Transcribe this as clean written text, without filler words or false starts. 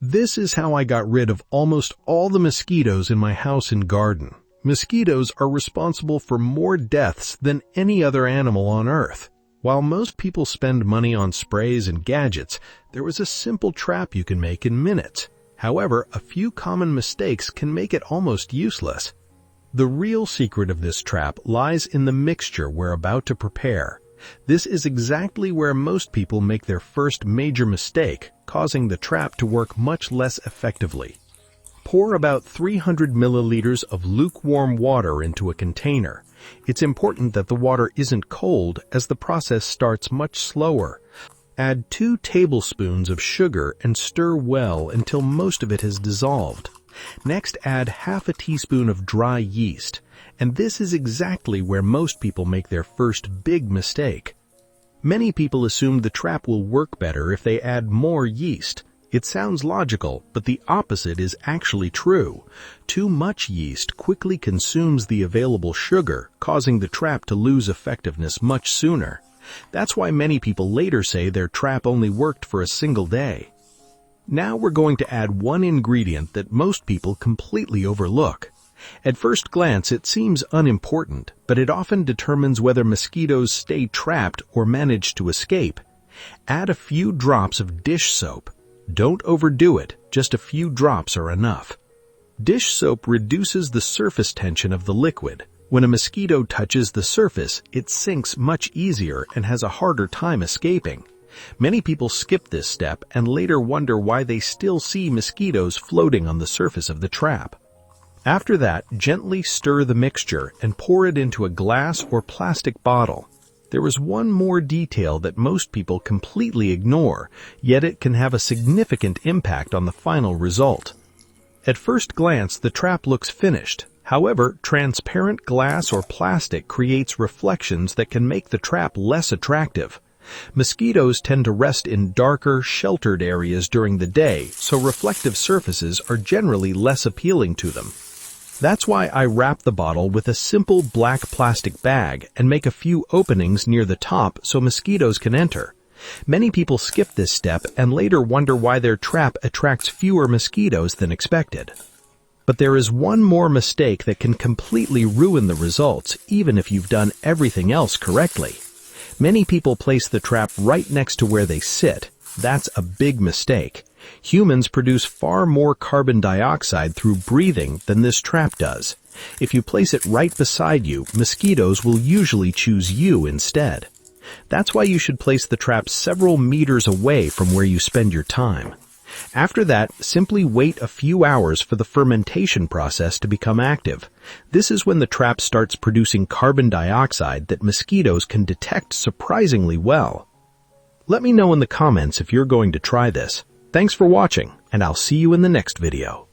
This is how I got rid of almost all the mosquitoes in my house and garden. Mosquitoes are responsible for more deaths than any other animal on Earth. While most people spend money on sprays and gadgets, there was a simple trap you can make in minutes. However, a few common mistakes can make it almost useless. The real secret of this trap lies in the mixture we're about to prepare. This is exactly where most people make their first major mistake, causing the trap to work much less effectively. Pour about 300 milliliters of lukewarm water into a container. It's important that the water isn't cold, as the process starts much slower. Add 2 tablespoons of sugar and stir well until most of it has dissolved. Next, add half a teaspoon of dry yeast, and this is exactly where most people make their first big mistake. Many people assume the trap will work better if they add more yeast. It sounds logical, but the opposite is actually true. Too much yeast quickly consumes the available sugar, causing the trap to lose effectiveness much sooner. That's why many people later say their trap only worked for a single day. Now we're going to add one ingredient that most people completely overlook. At first glance, it seems unimportant, but it often determines whether mosquitoes stay trapped or manage to escape. Add a few drops of dish soap. Don't overdo it, just a few drops are enough. Dish soap reduces the surface tension of the liquid. When a mosquito touches the surface, it sinks much easier and has a harder time escaping. Many people skip this step and later wonder why they still see mosquitoes floating on the surface of the trap. After that, gently stir the mixture and pour it into a glass or plastic bottle. There is one more detail that most people completely ignore, yet it can have a significant impact on the final result. At first glance, the trap looks finished. However, transparent glass or plastic creates reflections that can make the trap less attractive. Mosquitoes tend to rest in darker, sheltered areas during the day, so reflective surfaces are generally less appealing to them. That's why I wrap the bottle with a simple black plastic bag and make a few openings near the top so mosquitoes can enter. Many people skip this step and later wonder why their trap attracts fewer mosquitoes than expected. But there is one more mistake that can completely ruin the results, even if you've done everything else correctly. Many people place the trap right next to where they sit. That's a big mistake. Humans produce far more carbon dioxide through breathing than this trap does. If you place it right beside you, mosquitoes will usually choose you instead. That's why you should place the trap several meters away from where you spend your time. After that, simply wait a few hours for the fermentation process to become active. This is when the trap starts producing carbon dioxide that mosquitoes can detect surprisingly well. Let me know in the comments if you're going to try this. Thanks for watching, and I'll see you in the next video.